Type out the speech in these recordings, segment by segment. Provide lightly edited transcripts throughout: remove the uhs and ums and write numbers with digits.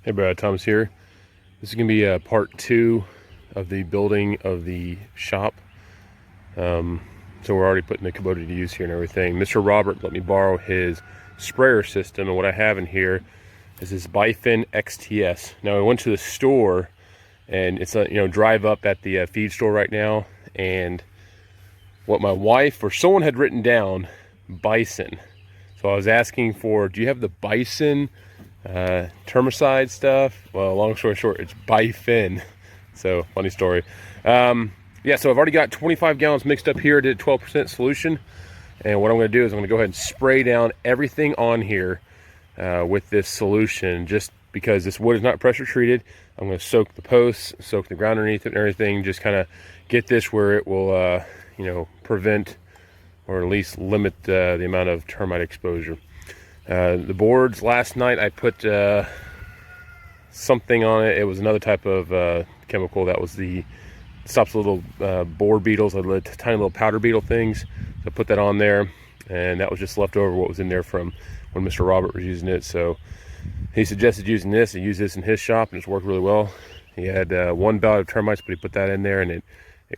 Hey Brad, Thomas here. This is going to be part 2 of the building of the shop. So we're already putting the Kubota to use here and everything. Mr. Robert let me borrow his sprayer system, and what I have in here is this Bifin XTS. Now I went to the store, and it's a drive up at the feed store right now, and what my wife or someone had written down, bison. So I was asking for, do you have the bison termicide stuff? Well, long story short, it's Bifin. So funny story. Yeah, so I've already got 25 gallons mixed up here. I did 12% solution, and what I'm going to do is I'm going to go ahead and spray down everything on here with this solution, just because this wood is not pressure treated. I'm going to soak the posts, soak the ground underneath it and everything, just kind of get this where it will prevent or at least limit the amount of termite exposure. The boards, last night I put something on it. It was another type of chemical that was stops the little board beetles, the tiny little powder beetle things. So I put that on there, and that was just left over what was in there from when Mr. Robert was using it. So he suggested using this. He used this in his shop, and it's worked really well. He had one bout of termites, but he put that in there, and it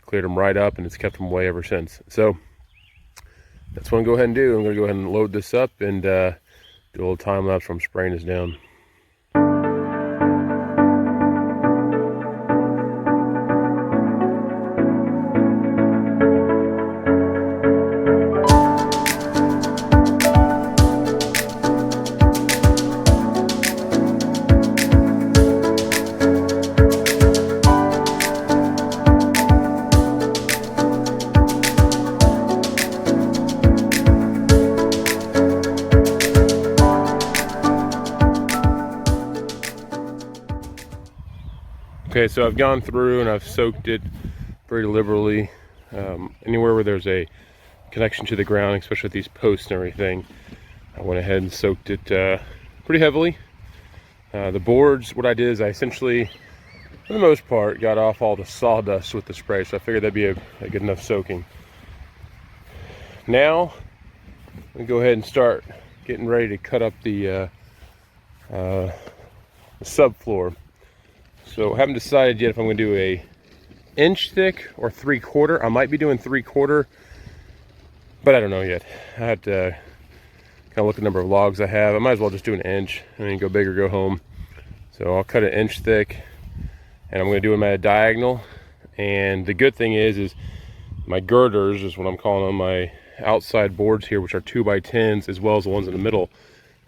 cleared them right up, and it's kept them away ever since. So that's what I'm going to go ahead and do. I'm going to go ahead and load this up and do a little time lapse from spraying this down. Okay, so I've gone through and I've soaked it very liberally. Anywhere where there's a connection to the ground, especially with these posts and everything, I went ahead and soaked it pretty heavily. The boards, what I did is I essentially, for the most part, got off all the sawdust with the spray, so I figured that'd be a good enough soaking. Now, I'm gonna go ahead and start getting ready to cut up the subfloor. So I haven't decided yet if I'm gonna do a inch thick or 3/4. I might be doing 3/4, but I don't know yet. I have to kind of look at the number of logs I have. I might as well just do an inch and then go big or go home. So I'll cut an inch thick, and I'm going to do them at a diagonal. And the good thing is my girders is what I'm calling them, my outside boards here, which are 2x10s, as well as the ones in the middle.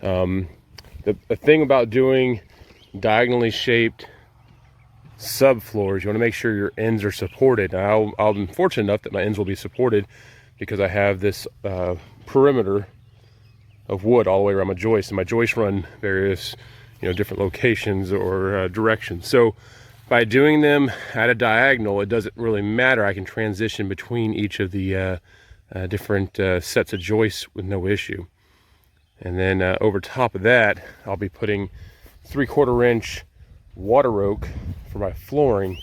The thing about doing diagonally shaped subfloors, you want to make sure your ends are supported. Now, I'm fortunate enough that my ends will be supported because I have this perimeter of wood all the way around my joist, and my joists run various, different locations or directions. So by doing them at a diagonal, it doesn't really matter. I can transition between each of the different sets of joists with no issue. And then over top of that, I'll be putting 3/4 inch water oak for my flooring.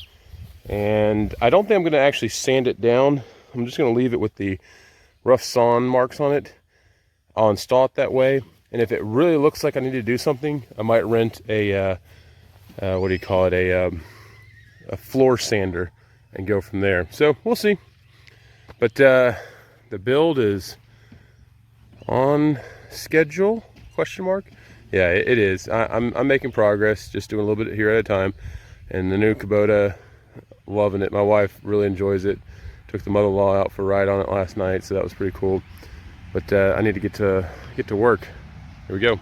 And I don't think I'm going to actually sand it down. I'm just going to leave it with the rough sawn marks on it. I'll install it that way, and if it really looks like I need to do something, I might rent a what do you call it, a floor sander, and go from there. So we'll see. But the build is on schedule, question mark. Yeah, it is. I'm making progress, just doing a little bit here at a time. And the new Kubota, loving it. My wife really enjoys it. Took the mother-in-law out for a ride on it last night, so that was pretty cool. But I need to get to work. Here we go.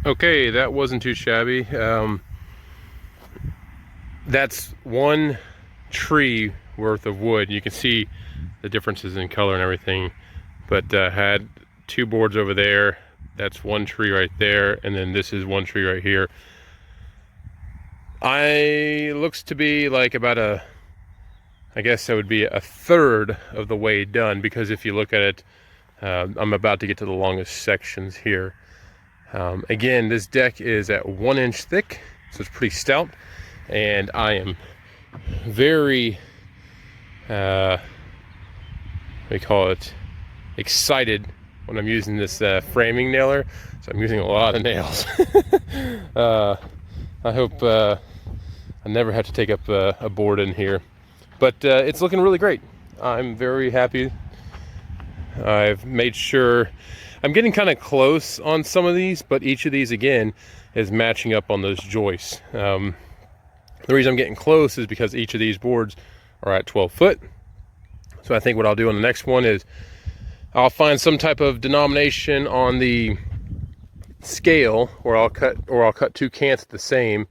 Okay, that wasn't too shabby. That's one tree worth of wood. You can see the differences in color and everything. But had 2 boards over there. That's one tree right there, and then this is one tree right here. Looks to be like about I guess that would be a third of the way done, because if you look at it, I'm about to get to the longest sections here. Again, this deck is at 1 inch thick, so it's pretty stout, and I am very, what do you call it, excited when I'm using this framing nailer. So I'm using a lot of nails. I hope I never have to take up a board in here, but it's looking really great. I'm very happy. I've made sure I'm getting kind of close on some of these, but each of these again is matching up on those joists. The reason I'm getting close is because each of these boards are at 12 foot. So I think what I'll do on the next one is I'll find some type of denomination on the scale where I'll cut 2 cants the same.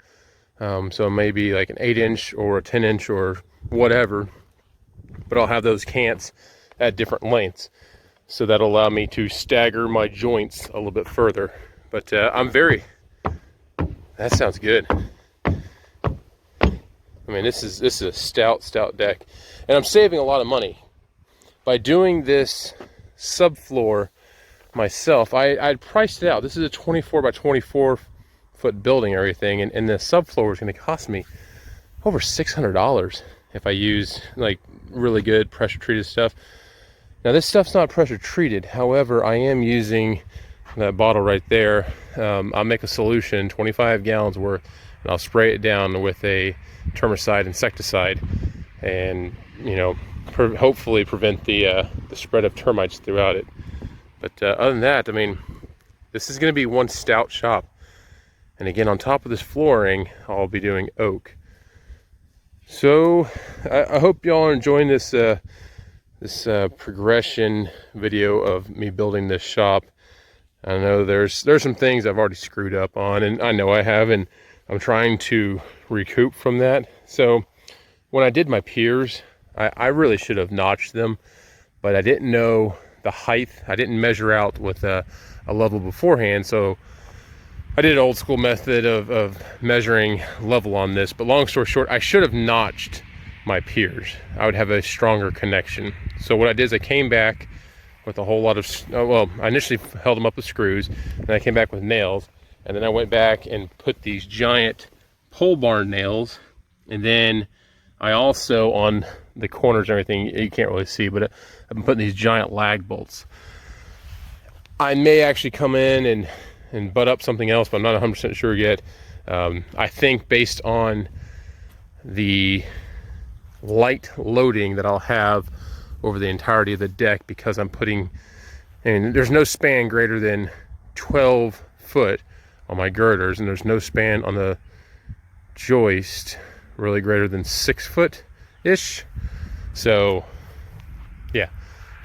So maybe like an 8 inch or a 10 inch or whatever, but I'll have those cants at different lengths. So that'll allow me to stagger my joints a little bit further. But that sounds good. I mean, this is a stout deck. And I'm saving a lot of money. By doing this subfloor myself, I'd priced it out. This is a 24 by 24 foot building, everything. And the subfloor is going to cost me over $600 if I use like really good pressure treated stuff. Now this stuff's not pressure treated, however, I am using that bottle right there. I'll make a solution, 25 gallons worth, and I'll spray it down with a termicide insecticide. and, you know, hopefully prevent the spread of termites throughout it. But other than that, I mean, this is going to be one stout shop. And again, on top of this flooring, I'll be doing oak. So I hope y'all are enjoying this progression video of me building this shop. I know there's some things I've already screwed up on, and I know I have, and I'm trying to recoup from that. So when I did my piers, I really should have notched them, but I didn't know the height. I didn't measure out with a level beforehand, so I did an old school method of measuring level on this. But long story short, I should have notched my piers. I would have a stronger connection. So what I did is I came back with a whole lot of, well, I initially held them up with screws, and I came back with nails, and then I went back and put these giant pole barn nails, and then I also, on the corners and everything, you can't really see, but I've been putting these giant lag bolts. I may actually come in and butt up something else, but I'm not 100% sure yet. I think based on the light loading that I'll have over the entirety of the deck, because I'm putting, and there's no span greater than 12 foot on my girders, and there's no span on the joist really greater than 6 foot ish. So yeah,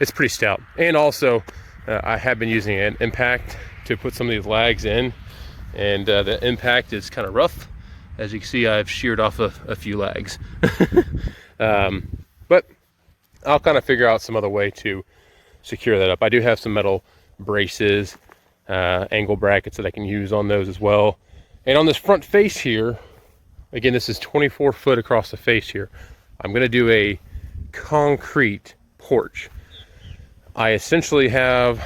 it's pretty stout. And also I have been using an impact to put some of these lags in, and the impact is kind of rough. As you can see, I've sheared off a few lags. But I'll kind of figure out some other way to secure that up. I do have some metal braces, angle brackets that I can use on those as well. And on this front face here, again, this is 24 foot across the face here. I'm going to do a concrete porch. I essentially have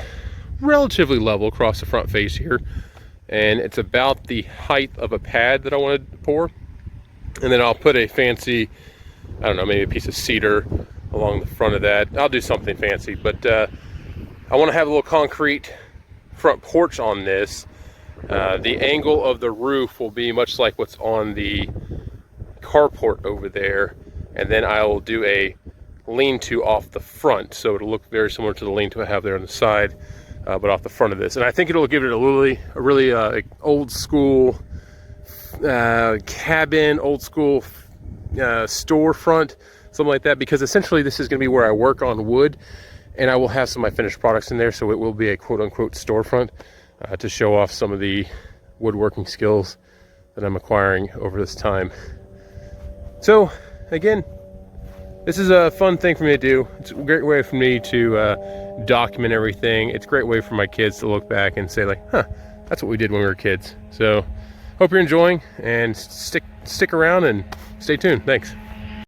relatively level across the front face here, and it's about the height of a pad that I want to pour. And then I'll put a fancy, I don't know, maybe a piece of cedar along the front of that. I'll do something fancy, but I want to have a little concrete front porch on this. The angle of the roof will be much like what's on the carport over there, and then I'll do a lean-to off the front, so it'll look very similar to the lean-to I have there on the side, but off the front of this. And I think it'll give it a really old school cabin, old school storefront, something like that, because essentially this is going to be where I work on wood, and I will have some of my finished products in there, so it will be a quote-unquote storefront to show off some of the woodworking skills that I'm acquiring over this time. So again, this is a fun thing for me to do. It's a great way for me to document everything. It's a great way for my kids to look back and say like, huh, that's what we did when we were kids. So hope you're enjoying, and stick around and stay tuned. Thanks.